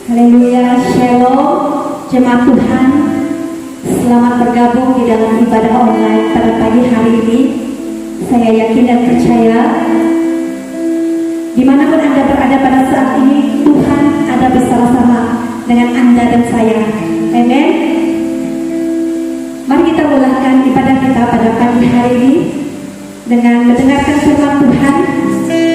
Haleluya, Shalom, jemaat Tuhan. Selamat bergabung di dalam ibadah online pada pagi hari ini. Saya yakin dan percaya dimanapun Anda berada pada saat ini, Tuhan ada bersama-sama dengan Anda dan saya. Amin. Mari kita mulaikan ibadah kita pada pagi hari ini dengan mendengarkan firman Tuhan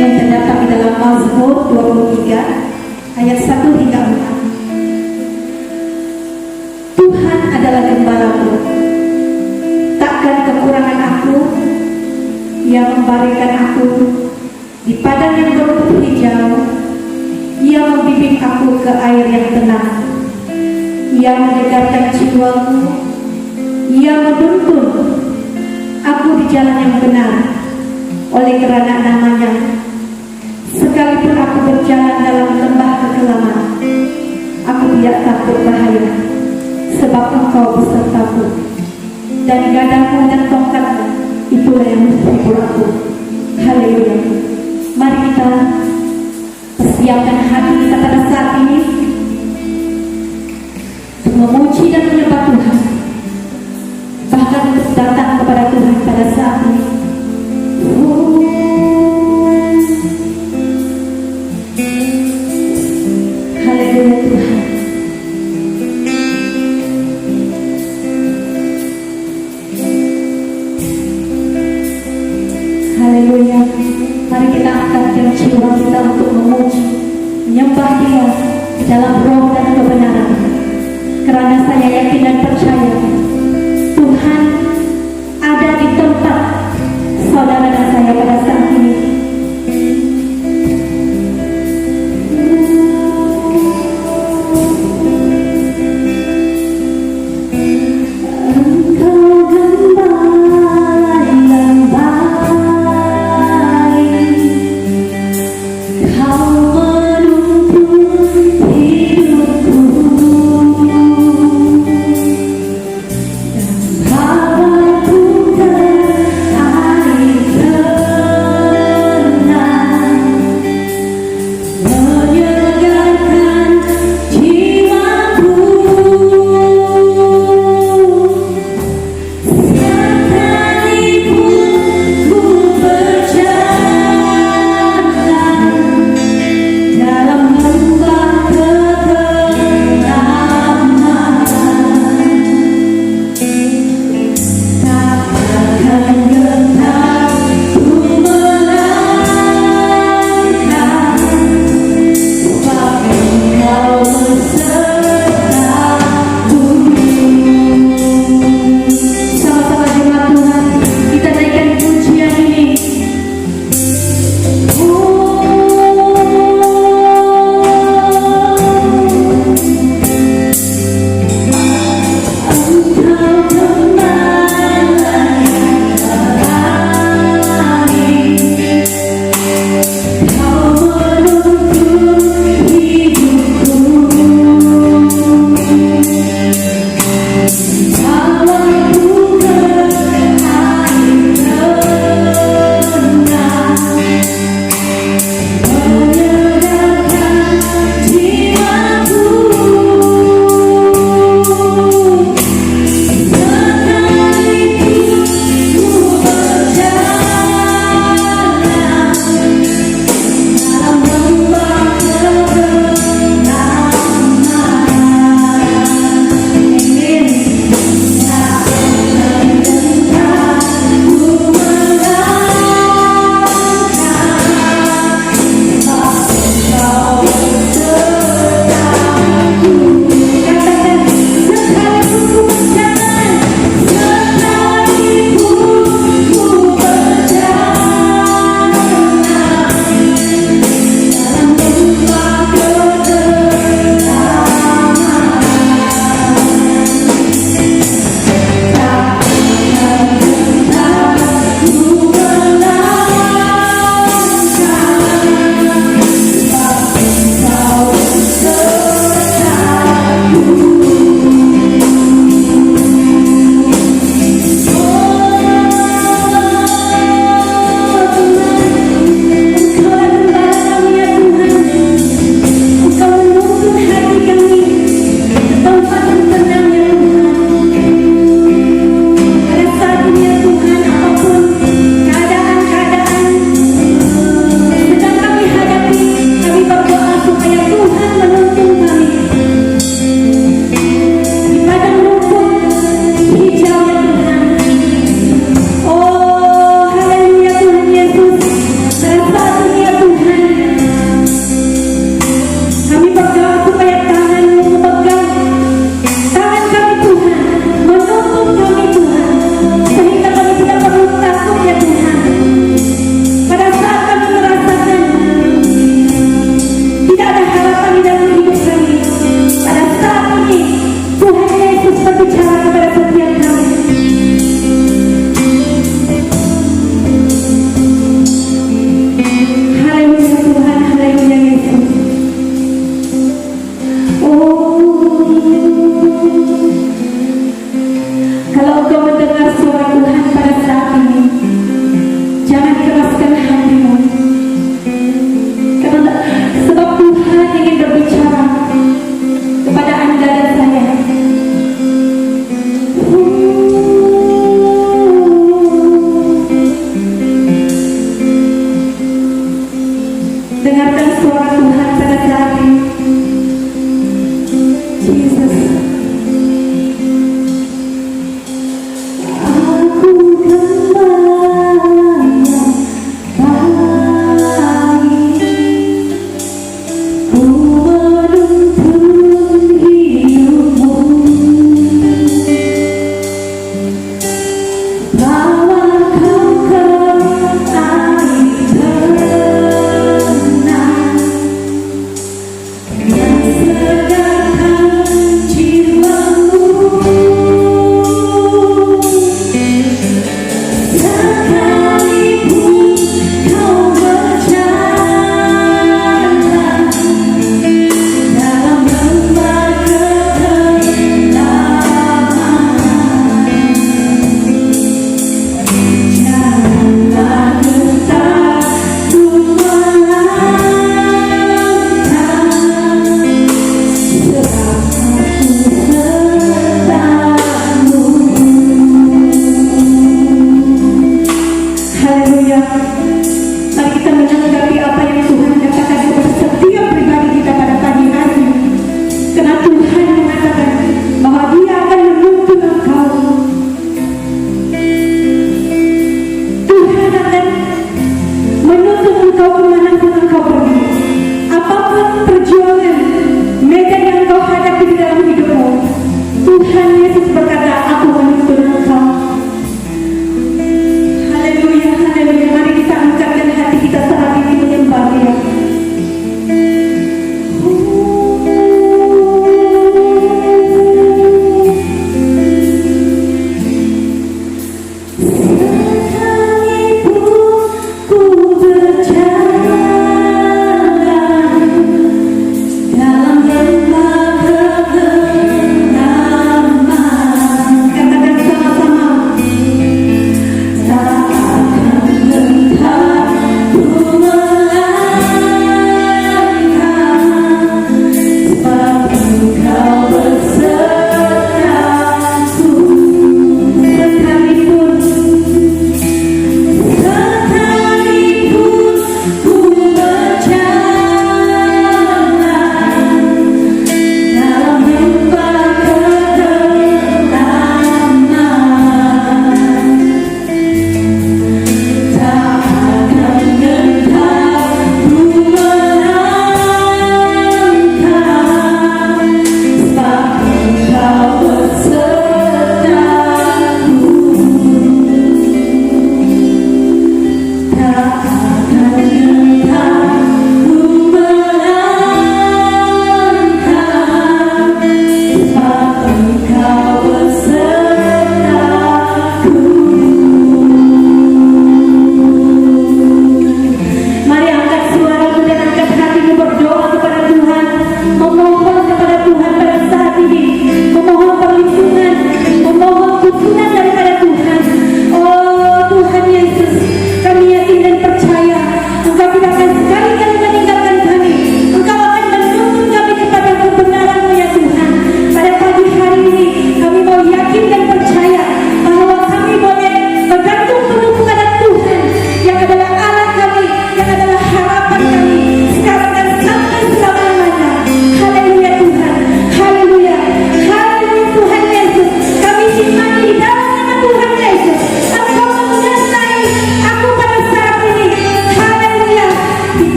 yang terdapat di dalam Mazmur 23 ayat 1 hingga 4. Tuhan adalah gembalaku, takkan kekurangan aku. Ia memberikan aku di padang yang berumput hijau. Ia membimbing aku ke air yang tenang. Ia menyegarkan jiwaku. Ia menuntun aku di jalan yang benar oleh kerana namanya. Sekalipun aku berjalan dalam lembah kekelaman, aku tidak takut bahaya, sebab Engkau besertaku, dan gadamu dan tongkatmu itulah yang menghibur aku. Haleluya. Mari kita persiapkan hati kita pada saat ini untuk memuji dan menyembah Tuhan, bahkan untuk datang kepada Tuhan pada saat ini. Haleluya Tuhan. Haleluya. Mari kita angkatkan jiwa kita untuk memuji, menyembah Dia di dalam roh dan kebenaran. Karena saya yakin dan percaya Tuhan ada di tempat saudara dan saya pada saat ini. Hallelujah.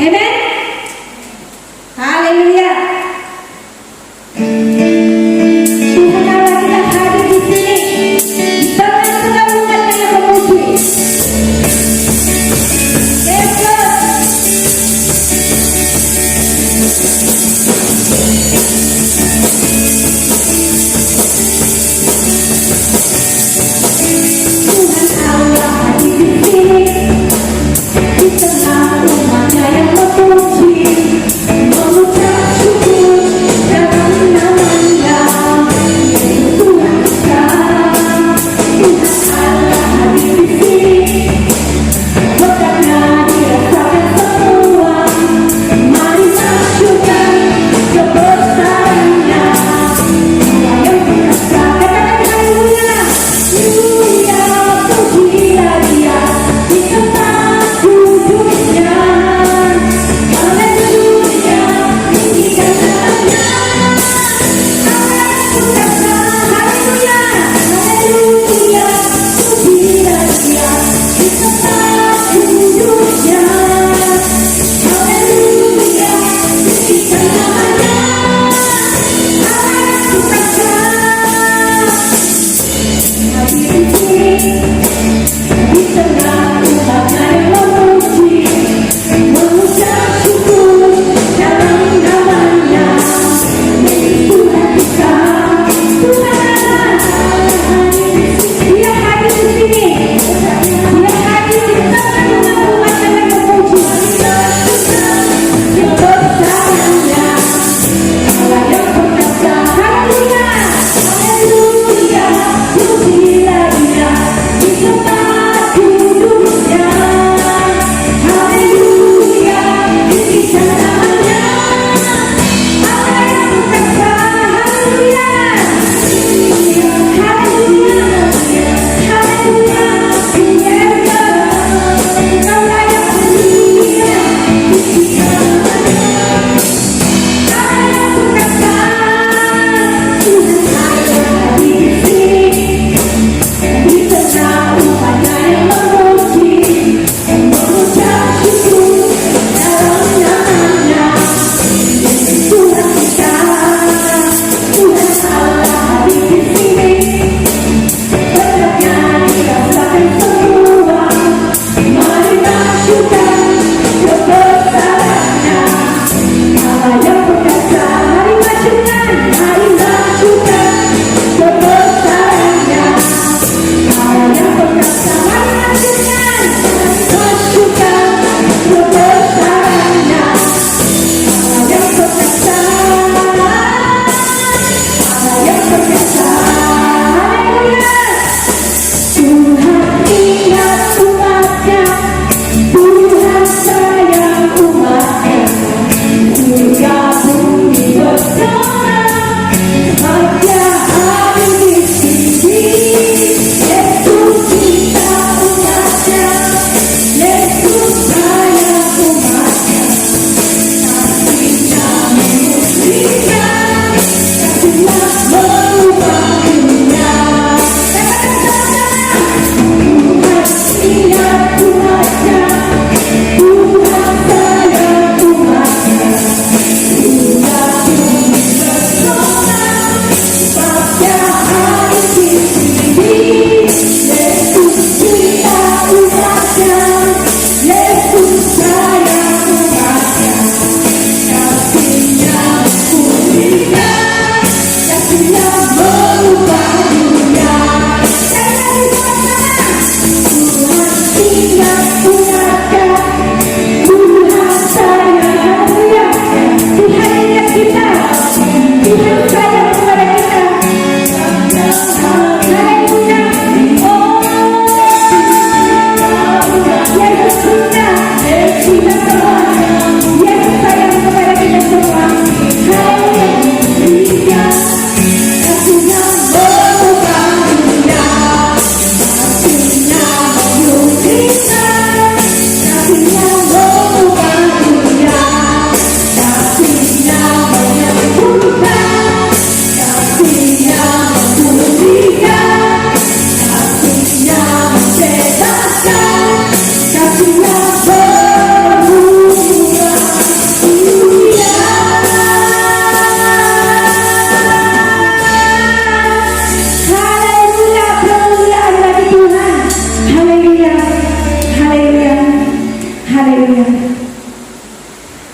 Amen. Haleluya. Tuhan Allah kita hadir di sini di tengah umat yang memuji. Yes, Lord. Tuhan Allah hadir di sini di tengah umatnya yang memuji.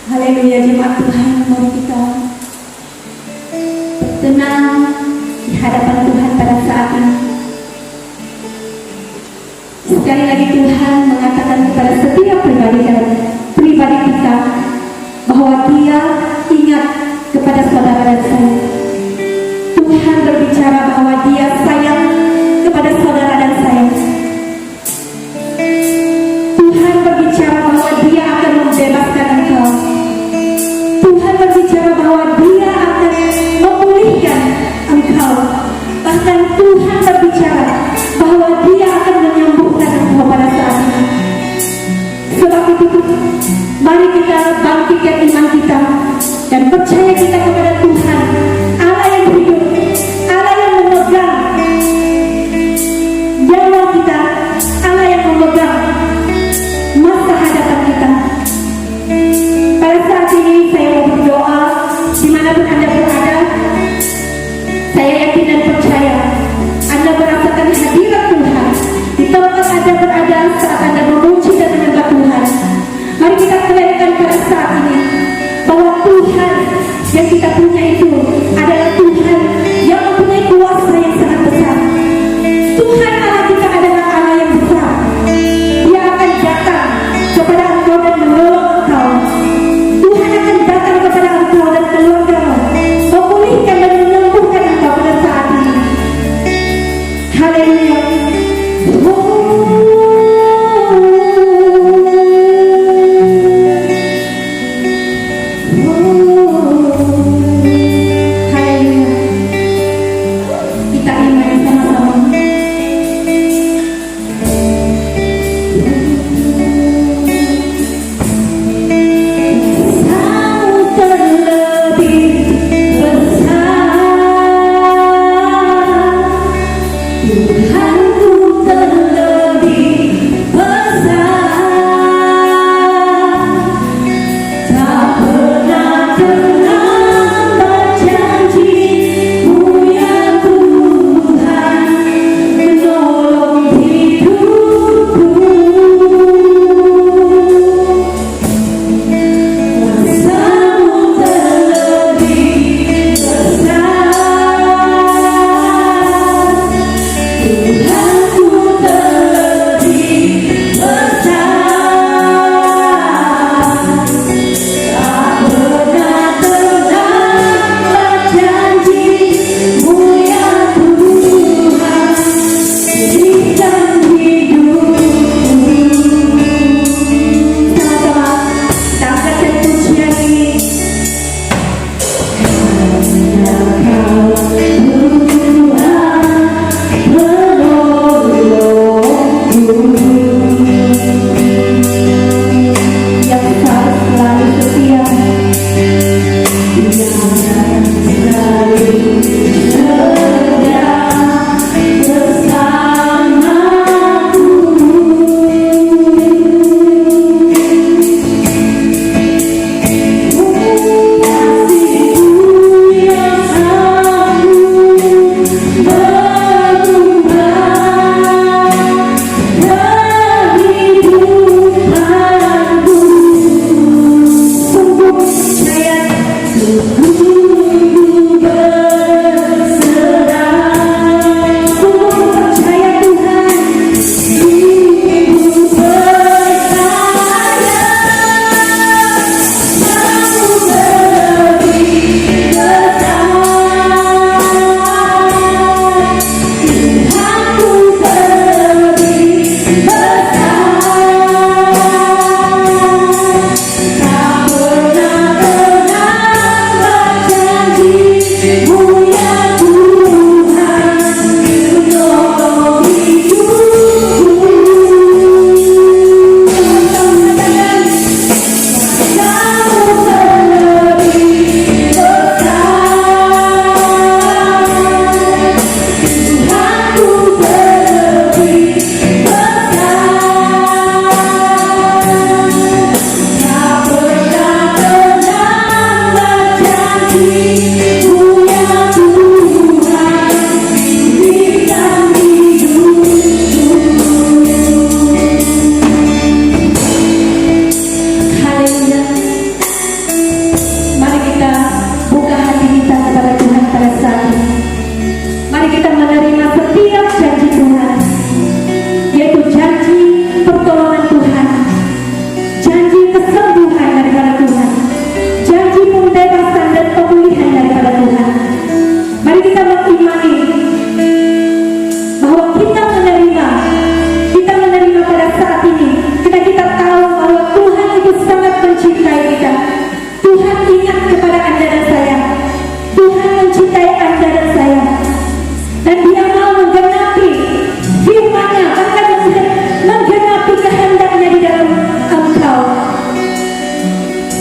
Haleluya jemaat Tuhan, mari kita tenang di hadapan Tuhan pada saat ini. Sekali lagi Tuhan mengatakan kepada setiap pribadi kita bahwa Dia ingat kepada saudara dan saya. Tuhan berbicara bahwa Dia sayang kepada saudara dan saya. Tuhan berbicara bahwa Dia akan membebaskan engkau. Tuhan berbicara bahwa Dia akan memulihkan engkau. Bahkan Tuhan berbicara bahwa Dia akan menyembuhkan engkau pada saat ini. Sebab itu, mari kita bangkitkan iman kita dan percaya kita kepada Tuhan, Allah yang hidup, Allah yang memegang nyawa kita, Allah yang memegang masa hadapan kita. Pada saat ini saya mau berdoa dimanapun Anda berada. Saya yakin dan percaya Anda merasakan hadirat Tuhan di tempat Anda berada saat Anda memuji dan menyembah Tuhan. Mari kita kembalikan pada saat ini bahwa Tuhan yang kita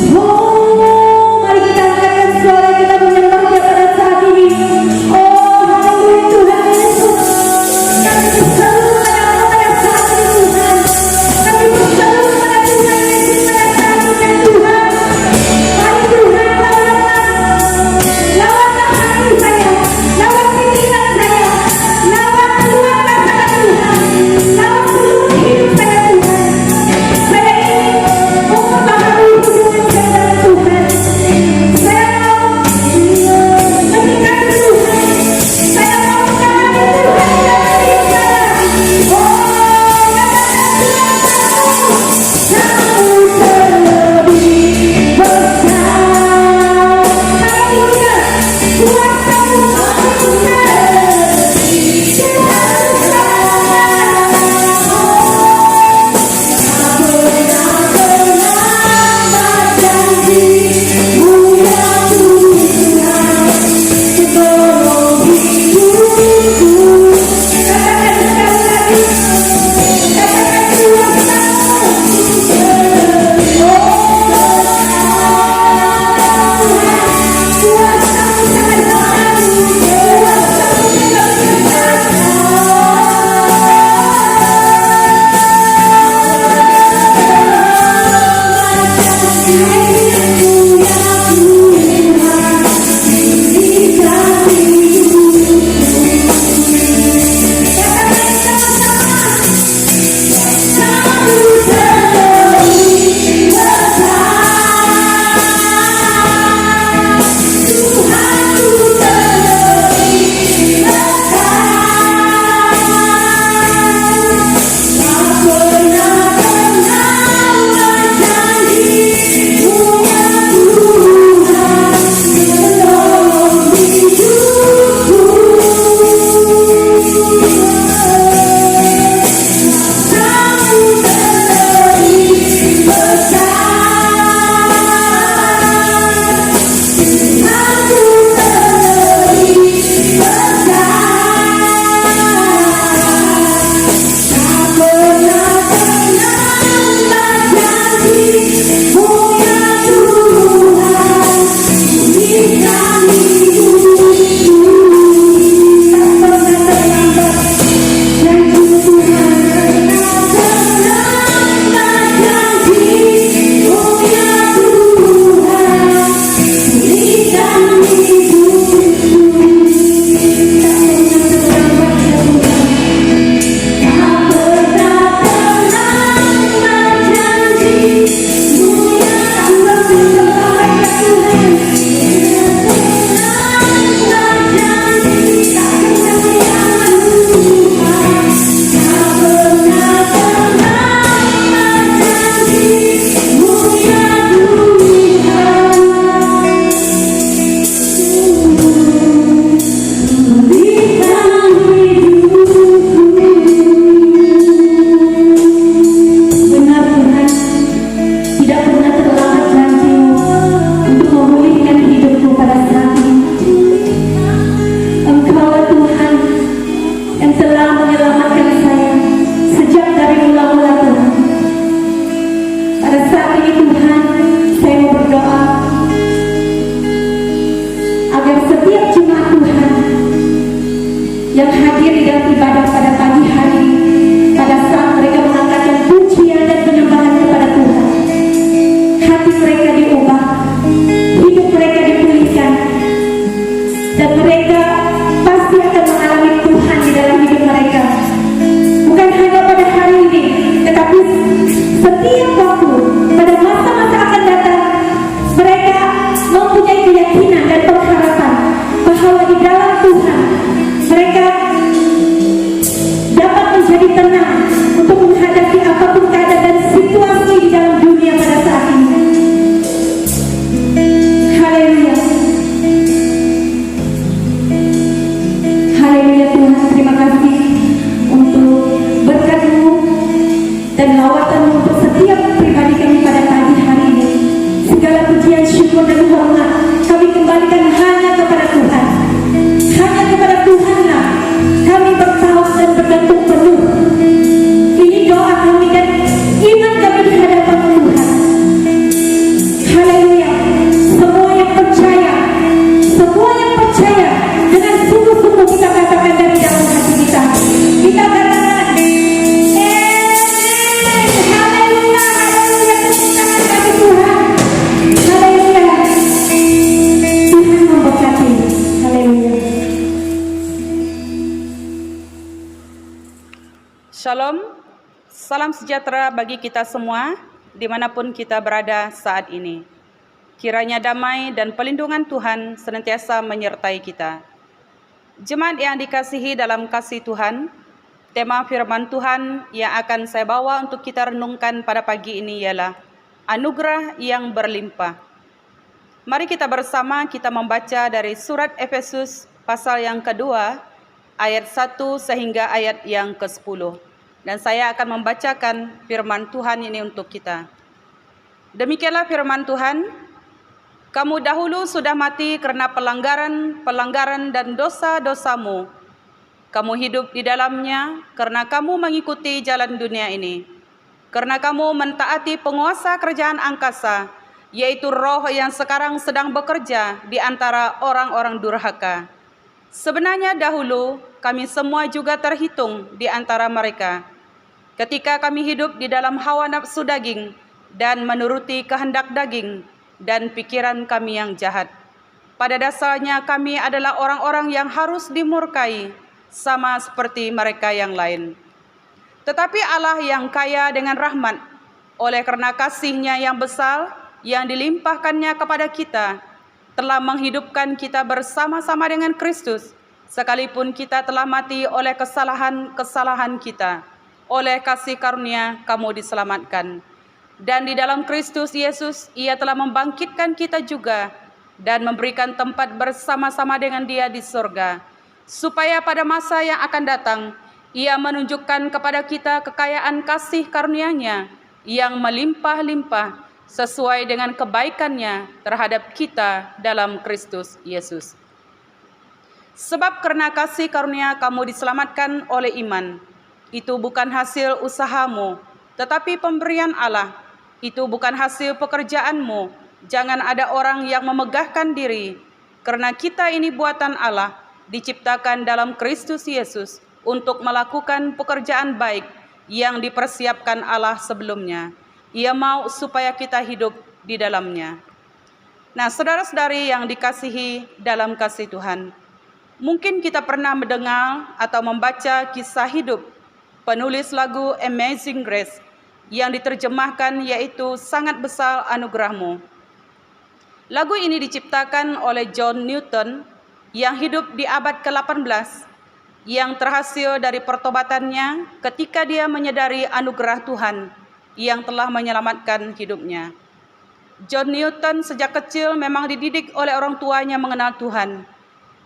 Oh, mari kita angkatkan suara kita menyembah Dia pada saat ini. Oh, haleluya Tuhan Yesus. Kami berseru padamu pada saat ini Tuhan. Kami berseru pada Tuhan Yesus pada saat ini Tuhan. Mari Tuhan lawanlah hati saya, lawan pikiran saya, lawan keluarga saya Tuhan, lawan seluruh hidup saya Tuhan. Saya ingin memperbaharui hubungan saya dengan Tuhan. Saya mau mendekati Tuhan. Saya mau mencari Tuhan dalam hidup saya. Oh, katakan Kamu terlebih besar. Haleluya. Kuasamu makin lebih besar. Haleluya. Shalom, salam sejahtera bagi kita semua, dimanapun kita berada saat ini. Kiranya damai dan pelindungan Tuhan senantiasa menyertai kita. Jemaat yang dikasihi dalam kasih Tuhan, tema firman Tuhan yang akan saya bawa untuk kita renungkan pada pagi ini ialah anugerah yang berlimpah. Mari kita bersama kita membaca dari surat Efesus pasal yang kedua, ayat 1 sehingga ayat yang ke-10. Dan saya akan membacakan firman Tuhan ini untuk kita. Demikianlah firman Tuhan, kamu dahulu sudah mati karena pelanggaran dan dosa-dosamu. Kamu hidup di dalamnya karena kamu mengikuti jalan dunia ini. Karena kamu mentaati penguasa kerajaan angkasa, yaitu roh yang sekarang sedang bekerja di antara orang-orang durhaka. Sebenarnya dahulu kami semua juga terhitung di antara mereka. Ketika kami hidup di dalam hawa nafsu daging dan menuruti kehendak daging dan pikiran kami yang jahat. Pada dasarnya kami adalah orang-orang yang harus dimurkai, sama seperti mereka yang lain. Tetapi Allah yang kaya dengan rahmat, oleh karena kasih-Nya yang besar yang dilimpahkannya kepada kita, telah menghidupkan kita bersama-sama dengan Kristus, sekalipun kita telah mati oleh kesalahan-kesalahan kita. Oleh kasih karunia kamu diselamatkan. Dan di dalam Kristus Yesus, Ia telah membangkitkan kita juga dan memberikan tempat bersama-sama dengan Dia di surga, supaya pada masa yang akan datang, Ia menunjukkan kepada kita kekayaan kasih karunia-Nya yang melimpah-limpah sesuai dengan kebaikan-Nya terhadap kita dalam Kristus Yesus. Sebab karena kasih karunia kamu diselamatkan oleh iman. Itu bukan hasil usahamu, tetapi pemberian Allah. Itu bukan hasil pekerjaanmu. Jangan ada orang yang memegahkan diri, karena kita ini buatan Allah, diciptakan dalam Kristus Yesus untuk melakukan pekerjaan baik yang dipersiapkan Allah sebelumnya. Ia mau supaya kita hidup di dalamnya. Nah, saudara-saudari yang dikasihi dalam kasih Tuhan, mungkin kita pernah mendengar atau membaca kisah hidup penulis lagu Amazing Grace yang diterjemahkan yaitu Sangat Besar Anugerahmu. Lagu ini diciptakan oleh John Newton yang hidup di abad ke-18, yang terhasil dari pertobatannya ketika dia menyadari anugerah Tuhan yang telah menyelamatkan hidupnya. John Newton sejak kecil memang dididik oleh orang tuanya mengenal Tuhan.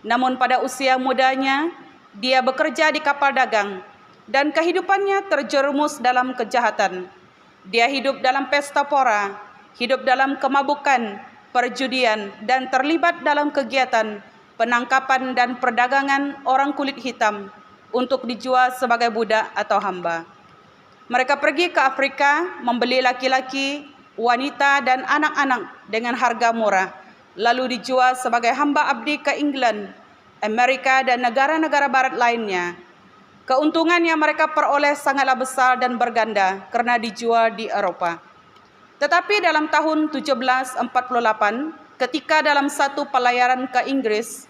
Namun pada usia mudanya, dia bekerja di kapal dagang dan kehidupannya terjerumus dalam kejahatan. Dia hidup dalam pesta pora, hidup dalam kemabukan, perjudian, dan terlibat dalam kegiatan penangkapan dan perdagangan orang kulit hitam untuk dijual sebagai budak atau hamba. Mereka pergi ke Afrika membeli laki-laki, wanita, dan anak-anak dengan harga murah, lalu dijual sebagai hamba abdi ke England, Amerika, dan negara-negara barat lainnya. Keuntungan yang mereka peroleh sangatlah besar dan berganda karena dijual di Eropa. Tetapi dalam tahun 1748, ketika dalam satu pelayaran ke Inggris,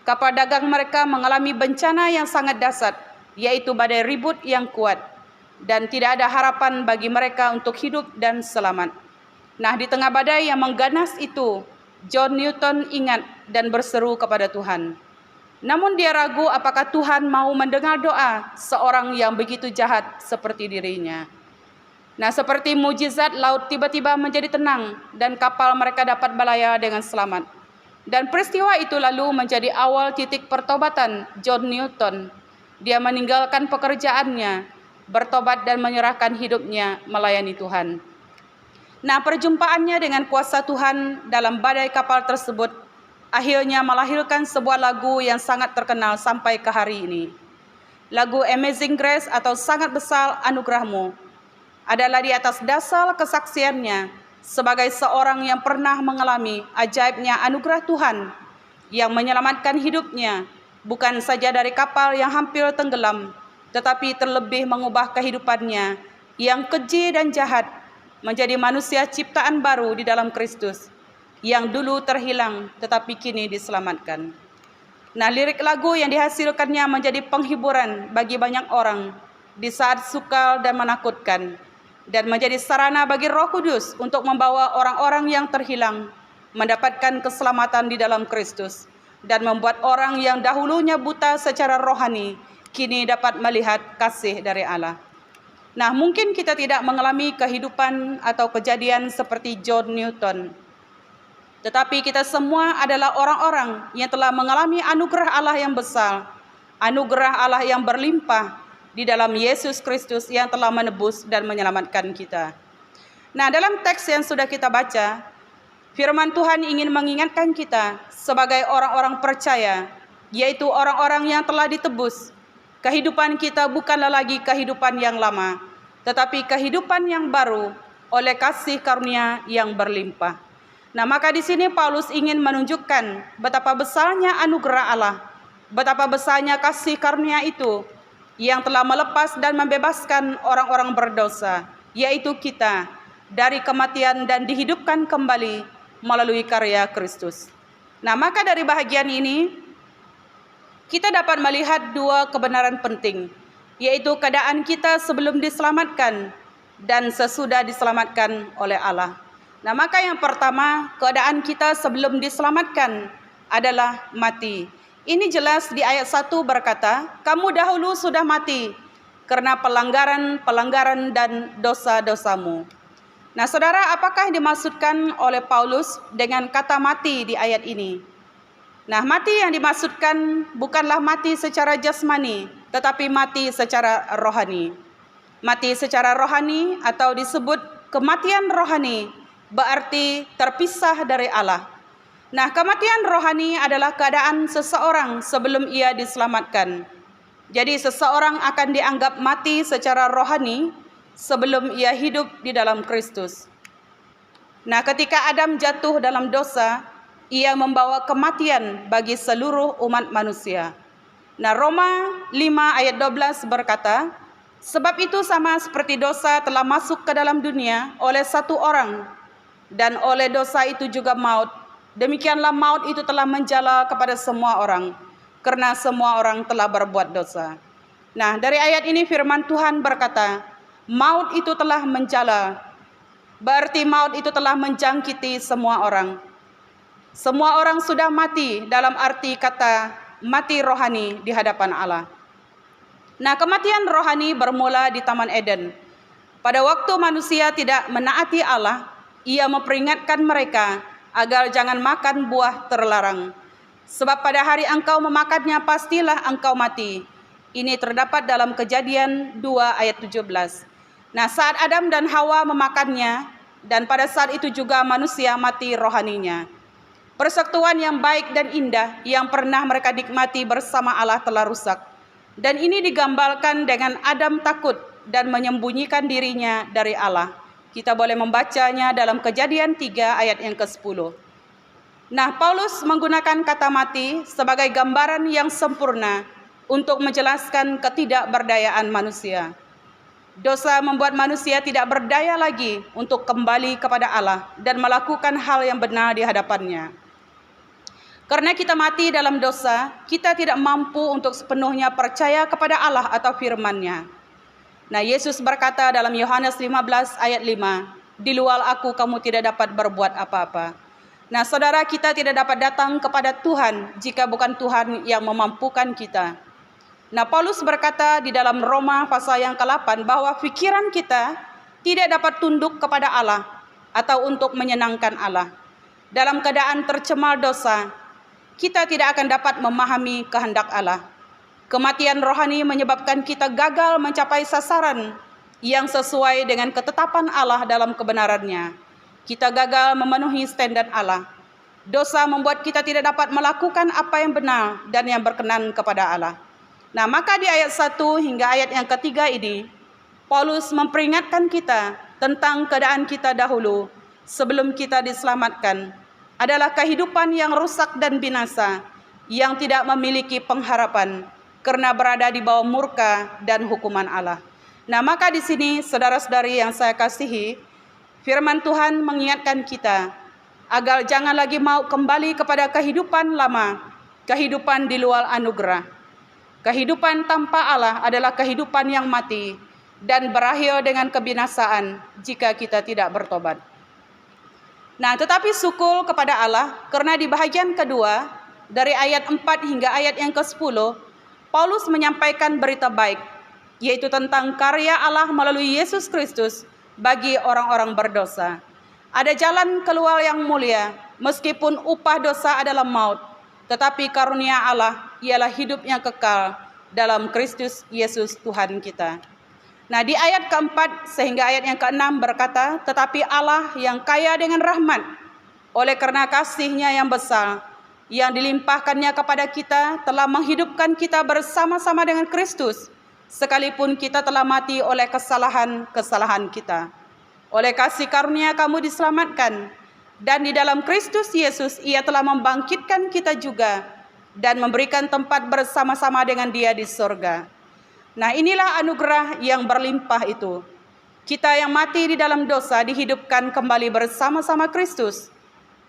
kapal dagang mereka mengalami bencana yang sangat dahsyat, yaitu badai ribut yang kuat. Dan tidak ada harapan bagi mereka untuk hidup dan selamat. Nah, di tengah badai yang mengganas itu, John Newton ingat dan berseru kepada Tuhan. Namun dia ragu apakah Tuhan mau mendengar doa seorang yang begitu jahat seperti dirinya. Nah, seperti mujizat, laut tiba-tiba menjadi tenang dan kapal mereka dapat berlayar dengan selamat. Dan peristiwa itu lalu menjadi awal titik pertobatan John Newton. Dia meninggalkan pekerjaannya, bertobat dan menyerahkan hidupnya melayani Tuhan. Nah, perjumpaannya dengan kuasa Tuhan dalam badai kapal tersebut akhirnya melahirkan sebuah lagu yang sangat terkenal sampai ke hari ini. Lagu Amazing Grace atau Sangat Besar Anugerahmu adalah di atas dasar kesaksiannya sebagai seorang yang pernah mengalami ajaibnya anugerah Tuhan yang menyelamatkan hidupnya, bukan saja dari kapal yang hampir tenggelam, tetapi terlebih mengubah kehidupannya yang keji dan jahat menjadi manusia ciptaan baru di dalam Kristus, yang dulu terhilang tetapi kini diselamatkan. Nah, lirik lagu yang dihasilkannya menjadi penghiburan bagi banyak orang di saat sukar dan menakutkan, dan menjadi sarana bagi Roh Kudus untuk membawa orang-orang yang terhilang mendapatkan keselamatan di dalam Kristus, dan membuat orang yang dahulunya buta secara rohani kini dapat melihat kasih dari Allah. Nah, mungkin kita tidak mengalami kehidupan atau kejadian seperti John Newton, tetapi kita semua adalah orang-orang yang telah mengalami anugerah Allah yang besar, anugerah Allah yang berlimpah di dalam Yesus Kristus yang telah menebus dan menyelamatkan kita. Nah, dalam teks yang sudah kita baca, firman Tuhan ingin mengingatkan kita sebagai orang-orang percaya, yaitu orang-orang yang telah ditebus. Kehidupan kita bukanlah lagi kehidupan yang lama, tetapi kehidupan yang baru oleh kasih karunia yang berlimpah. Nah, maka di sini Paulus ingin menunjukkan betapa besarnya anugerah Allah, betapa besarnya kasih karunia itu yang telah melepas dan membebaskan orang-orang berdosa, yaitu kita, dari kematian dan dihidupkan kembali melalui karya Kristus. Nah, maka dari bahagian ini, kita dapat melihat dua kebenaran penting, yaitu keadaan kita sebelum diselamatkan dan sesudah diselamatkan oleh Allah. Nah, maka yang pertama, keadaan kita sebelum diselamatkan adalah mati. Ini jelas di ayat 1 berkata, kamu dahulu sudah mati karena pelanggaran dan dosa-dosamu. Nah, saudara, apakah yang dimaksudkan oleh Paulus dengan kata mati di ayat ini? Nah, mati yang dimaksudkan bukanlah mati secara jasmani, tetapi mati secara rohani. Mati secara rohani atau disebut kematian rohani berarti terpisah dari Allah. Nah, kematian rohani adalah keadaan seseorang sebelum ia diselamatkan. Jadi seseorang akan dianggap mati secara rohani sebelum ia hidup di dalam Kristus. Nah, ketika Adam jatuh dalam dosa, ia membawa kematian bagi seluruh umat manusia. Nah, Roma 5 ayat 12 berkata, sebab itu sama seperti dosa telah masuk ke dalam dunia oleh satu orang, dan oleh dosa itu juga maut. Demikianlah maut itu telah menjala kepada semua orang, karena semua orang telah berbuat dosa. Nah, dari ayat ini firman Tuhan berkata, maut itu telah menjala, berarti maut itu telah menjangkiti semua orang. Semua orang sudah mati dalam arti kata mati rohani di hadapan Allah. Nah, kematian rohani bermula di Taman Eden. Pada waktu manusia tidak menaati Allah, ia memperingatkan mereka agar jangan makan buah terlarang. Sebab pada hari engkau memakannya pastilah engkau mati. Ini terdapat dalam Kejadian 2 ayat 17. Nah, saat Adam dan Hawa memakannya, dan pada saat itu juga manusia mati rohaninya. Persekutuan yang baik dan indah yang pernah mereka nikmati bersama Allah telah rusak. Dan ini digambarkan dengan Adam takut dan menyembunyikan dirinya dari Allah. Kita boleh membacanya dalam Kejadian 3 ayat yang ke-10. Nah, Paulus menggunakan kata mati sebagai gambaran yang sempurna untuk menjelaskan ketidakberdayaan manusia. Dosa membuat manusia tidak berdaya lagi untuk kembali kepada Allah dan melakukan hal yang benar di hadapannya. Karena kita mati dalam dosa, kita tidak mampu untuk sepenuhnya percaya kepada Allah atau firman-Nya. Nah, Yesus berkata dalam Yohanes 15 ayat 5, di luar aku kamu tidak dapat berbuat apa-apa. Nah, saudara, kita tidak dapat datang kepada Tuhan jika bukan Tuhan yang memampukan kita. Nah, Paulus berkata di dalam Roma pasal yang ke-8 bahwa pikiran kita tidak dapat tunduk kepada Allah atau untuk menyenangkan Allah. Dalam keadaan tercemar dosa, kita tidak akan dapat memahami kehendak Allah. Kematian rohani menyebabkan kita gagal mencapai sasaran yang sesuai dengan ketetapan Allah dalam kebenarannya. Kita gagal memenuhi standar Allah. Dosa membuat kita tidak dapat melakukan apa yang benar dan yang berkenan kepada Allah. Nah, maka di ayat 1 hingga ayat yang ketiga ini, Paulus memperingatkan kita tentang keadaan kita dahulu sebelum kita diselamatkan adalah kehidupan yang rusak dan binasa, yang tidak memiliki pengharapan karena berada di bawah murka dan hukuman Allah. Nah, maka di sini saudara-saudari yang saya kasihi, firman Tuhan mengingatkan kita agar jangan lagi mau kembali kepada kehidupan lama, kehidupan di luar anugerah. Kehidupan tanpa Allah adalah kehidupan yang mati dan berakhir dengan kebinasaan jika kita tidak bertobat. Nah, tetapi syukur kepada Allah karena di bahagian kedua dari ayat 4 hingga ayat yang ke-10, Paulus menyampaikan berita baik, yaitu tentang karya Allah melalui Yesus Kristus bagi orang-orang berdosa. Ada jalan keluar yang mulia, meskipun upah dosa adalah maut, tetapi karunia Allah ialah hidup yang kekal dalam Kristus Yesus Tuhan kita. Nah, di ayat keempat sehingga ayat yang keenam berkata, tetapi Allah yang kaya dengan rahmat, oleh karena kasih-Nya yang besar, yang dilimpahkannya kepada kita, telah menghidupkan kita bersama-sama dengan Kristus, sekalipun kita telah mati oleh kesalahan-kesalahan kita. Oleh kasih karunia kamu diselamatkan, dan di dalam Kristus Yesus Ia telah membangkitkan kita juga, dan memberikan tempat bersama-sama dengan Dia di sorga. Nah, inilah anugerah yang berlimpah itu. Kita yang mati di dalam dosa dihidupkan kembali bersama-sama Kristus.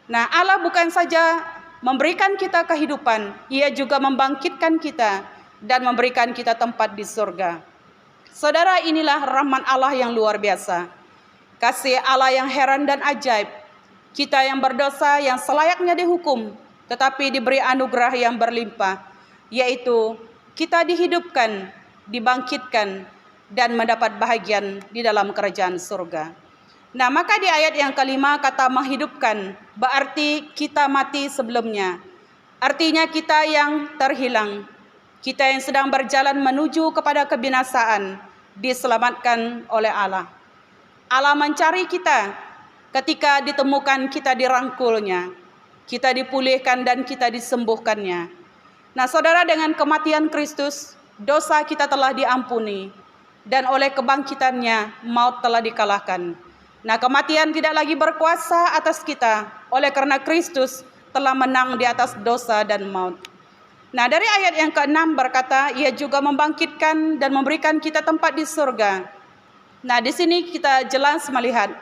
Nah, Allah bukan saja memberikan kita kehidupan, Ia juga membangkitkan kita dan memberikan kita tempat di surga. Saudara, inilah rahmat Allah yang luar biasa. Kasih Allah yang heran dan ajaib. Kita yang berdosa yang selayaknya dihukum, tetapi diberi anugerah yang berlimpah, yaitu kita dihidupkan, dibangkitkan, dan mendapat bahagian di dalam kerajaan surga. Nah, maka di ayat yang kelima kata menghidupkan berarti kita mati sebelumnya. Artinya kita yang terhilang, kita yang sedang berjalan menuju kepada kebinasaan, diselamatkan oleh Allah. Allah mencari kita, ketika ditemukan kita dirangkulnya, kita dipulihkan dan kita disembuhkannya. Nah, saudara, dengan kematian Kristus, dosa kita telah diampuni, dan oleh kebangkitannya maut telah dikalahkan. Nah, kematian tidak lagi berkuasa atas kita, oleh karena Kristus telah menang di atas dosa dan maut. Nah, dari ayat yang ke-6 berkata, Ia juga membangkitkan dan memberikan kita tempat di surga. Nah, di sini kita jelas melihat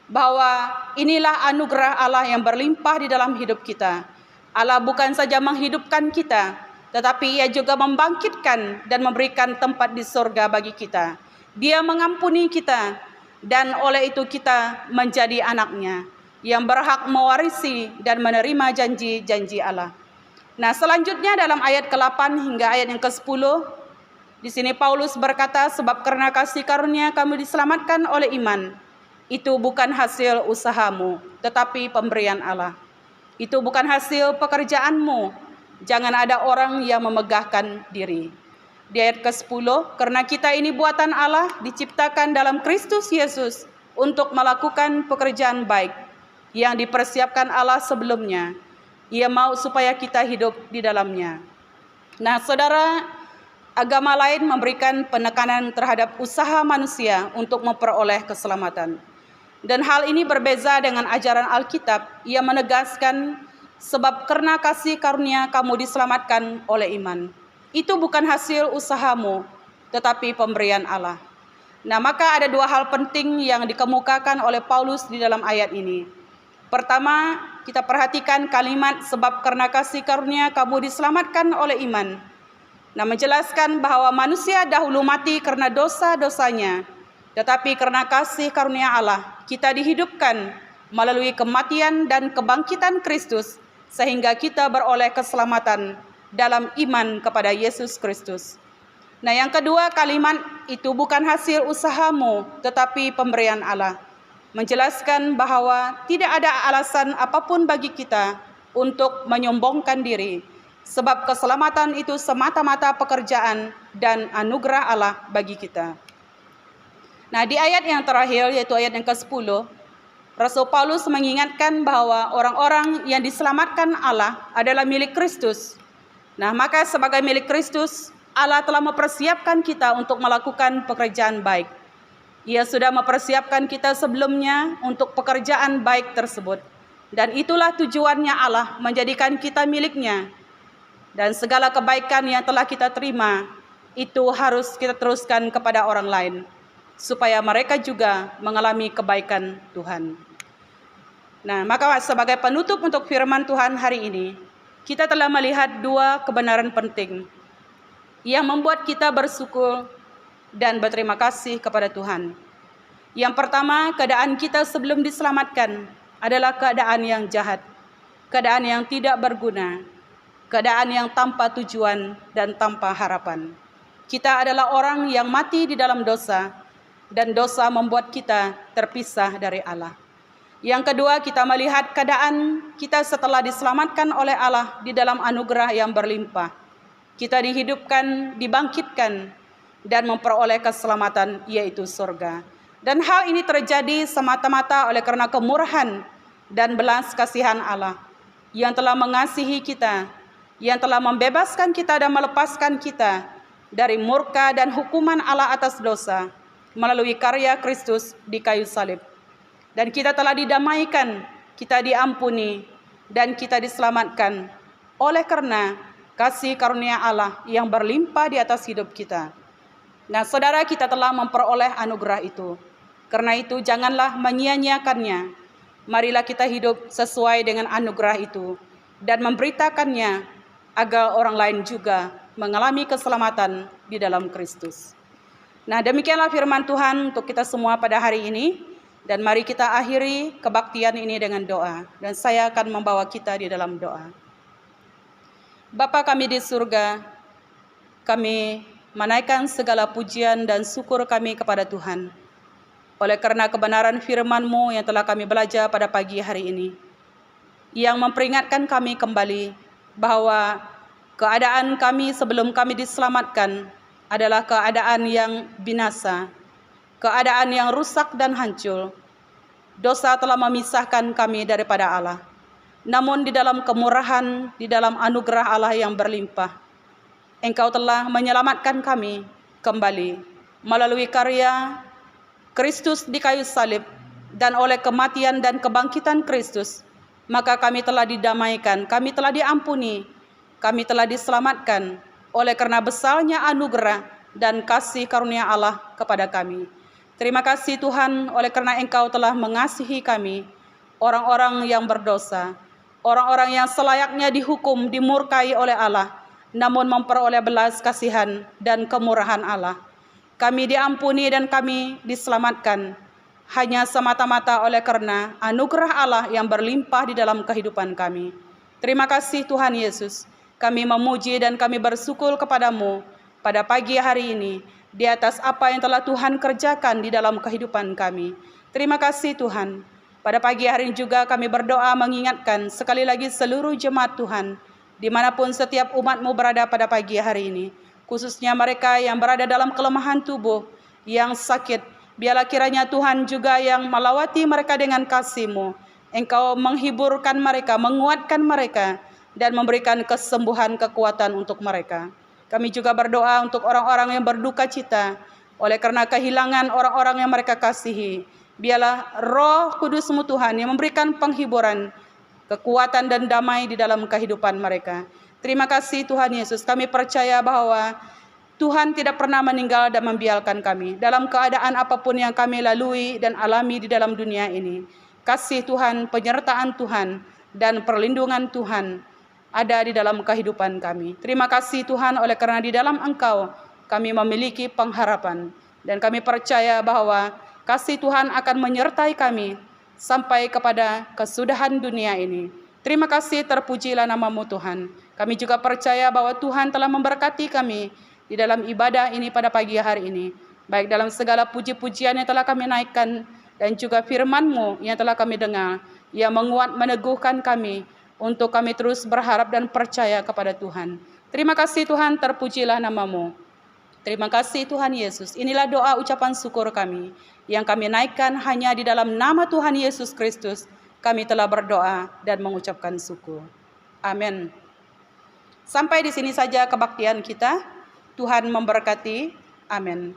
bahwa inilah anugerah Allah yang berlimpah di dalam hidup kita. Allah bukan saja menghidupkan kita, tetapi Ia juga membangkitkan dan memberikan tempat di surga bagi kita. Dia mengampuni kita, dan oleh itu kita menjadi anak-Nya yang berhak mewarisi dan menerima janji-janji Allah. Nah, selanjutnya dalam ayat ke-8 hingga ayat yang ke-10, di sini Paulus berkata, sebab karena kasih karunia kamu diselamatkan oleh iman. Itu bukan hasil usahamu, tetapi pemberian Allah. Itu bukan hasil pekerjaanmu. Jangan ada orang yang memegahkan diri. Di ayat ke-10, karena kita ini buatan Allah, diciptakan dalam Kristus Yesus untuk melakukan pekerjaan baik yang dipersiapkan Allah sebelumnya. Ia mau supaya kita hidup di dalamnya. Nah, saudara, agama lain memberikan penekanan terhadap usaha manusia untuk memperoleh keselamatan. Dan hal ini berbeza dengan ajaran Alkitab. Ia menegaskan, sebab karena kasih karunia kamu diselamatkan oleh iman. Itu bukan hasil usahamu, tetapi pemberian Allah. Nah, maka ada dua hal penting yang dikemukakan oleh Paulus di dalam ayat ini. Pertama, kita perhatikan kalimat sebab karena kasih karunia kamu diselamatkan oleh iman. Nah, menjelaskan bahwa manusia dahulu mati karena dosa-dosanya, tetapi karena kasih karunia Allah, kita dihidupkan melalui kematian dan kebangkitan Kristus, sehingga kita beroleh keselamatan dalam iman kepada Yesus Kristus. Nah, yang kedua, kalimat itu bukan hasil usahamu, tetapi pemberian Allah. Menjelaskan bahwa tidak ada alasan apapun bagi kita untuk menyombongkan diri, sebab keselamatan itu semata-mata pekerjaan dan anugerah Allah bagi kita. Nah, di ayat yang terakhir, yaitu ayat yang ke-10, Rasul Paulus mengingatkan bahwa orang-orang yang diselamatkan Allah adalah milik Kristus. Nah, maka sebagai milik Kristus, Allah telah mempersiapkan kita untuk melakukan pekerjaan baik. Ia sudah mempersiapkan kita sebelumnya untuk pekerjaan baik tersebut. Dan itulah tujuannya Allah menjadikan kita miliknya. Dan segala kebaikan yang telah kita terima, itu harus kita teruskan kepada orang lain, supaya mereka juga mengalami kebaikan Tuhan. Nah, maka sebagai penutup untuk firman Tuhan hari ini, kita telah melihat dua kebenaran penting. yang membuat kita bersyukur dan berterima kasih kepada Tuhan. Yang pertama, keadaan kita sebelum diselamatkan adalah keadaan yang jahat, keadaan yang tidak berguna, keadaan yang tanpa tujuan dan tanpa harapan. Kita adalah orang yang mati di dalam dosa, dan dosa membuat kita terpisah dari Allah. Yang kedua, kita melihat keadaan kita setelah diselamatkan oleh Allah di dalam anugerah yang berlimpah. Kita dihidupkan, dibangkitkan, dan memperoleh keselamatan, yaitu surga. Dan hal ini terjadi semata-mata oleh karena kemurahan dan belas kasihan Allah yang telah mengasihi kita, yang telah membebaskan kita dan melepaskan kita dari murka dan hukuman Allah atas dosa melalui karya Kristus di kayu salib. Dan kita telah didamaikan, kita diampuni, dan kita diselamatkan oleh karena kasih karunia Allah yang berlimpah di atas hidup kita. Nah, saudara, kita telah memperoleh anugerah itu. Karena itu janganlah menyia-nyiakannya. Marilah kita hidup sesuai dengan anugerah itu dan memberitakannya agar orang lain juga mengalami keselamatan di dalam Kristus. Nah, demikianlah firman Tuhan untuk kita semua pada hari ini. Dan mari kita akhiri kebaktian ini dengan doa. Dan saya akan membawa kita di dalam doa. Bapa kami di surga, kami menaikkan segala pujian dan syukur kami kepada Tuhan. Oleh karena kebenaran firman-Mu yang telah kami belajar pada pagi hari ini. Yang memperingatkan kami kembali bahwa keadaan kami sebelum kami diselamatkan adalah keadaan yang binasa, keadaan yang rusak dan hancur. Dosa telah memisahkan kami daripada Allah. Namun di dalam kemurahan, di dalam anugerah Allah yang berlimpah, Engkau telah menyelamatkan kami kembali melalui karya Kristus di kayu salib, dan oleh kematian dan kebangkitan Kristus, maka kami telah didamaikan, kami telah diampuni, kami telah diselamatkan oleh karena besarnya anugerah dan kasih karunia Allah kepada kami. Terima kasih Tuhan, oleh karena Engkau telah mengasihi kami, orang-orang yang berdosa, orang-orang yang selayaknya dihukum, dimurkai oleh Allah, namun memperoleh belas kasihan dan kemurahan Allah. Kami diampuni dan kami diselamatkan hanya semata-mata oleh karena anugerah Allah yang berlimpah di dalam kehidupan kami. Terima kasih Tuhan Yesus. Kami memuji dan kami bersyukur kepadamu pada pagi hari ini di atas apa yang telah Tuhan kerjakan di dalam kehidupan kami. Terima kasih Tuhan. Pada pagi hari ini juga kami berdoa mengingatkan sekali lagi seluruh jemaat Tuhan, dimanapun setiap umat-Mu berada pada pagi hari ini, khususnya mereka yang berada dalam kelemahan tubuh, yang sakit. Biarlah kiranya Tuhan juga yang melawati mereka dengan kasih-Mu. Engkau menghiburkan mereka, menguatkan mereka, dan memberikan kesembuhan, kekuatan untuk mereka. Kami juga berdoa untuk orang-orang yang berduka cita oleh karena kehilangan orang-orang yang mereka kasihi. Biarlah Roh Kudus-Mu Tuhan yang memberikan penghiburan, kekuatan dan damai di dalam kehidupan mereka. Terima kasih Tuhan Yesus. Kami percaya bahwa Tuhan tidak pernah meninggal dan membiarkan kami dalam keadaan apapun yang kami lalui dan alami di dalam dunia ini. Kasih Tuhan, penyertaan Tuhan, dan perlindungan Tuhan ada di dalam kehidupan kami. Terima kasih Tuhan, oleh karena di dalam Engkau kami memiliki pengharapan. Dan kami percaya bahwa kasih Tuhan akan menyertai kami sampai kepada kesudahan dunia ini. Terima kasih, terpujilah nama-Mu Tuhan. Kami juga percaya bahwa Tuhan telah memberkati kami di dalam ibadah ini pada pagi hari ini. Baik dalam segala puji-pujian yang telah kami naikkan, dan juga firman-Mu yang telah kami dengar, yang menguat meneguhkan kami, untuk kami terus berharap dan percaya kepada Tuhan. Terima kasih Tuhan, terpujilah nama-Mu. Terima kasih Tuhan Yesus. Inilah doa ucapan syukur kami, yang kami naikkan hanya di dalam nama Tuhan Yesus Kristus. Kami telah berdoa dan mengucapkan syukur. Amin. Sampai di sini saja kebaktian kita. Tuhan memberkati. Amin.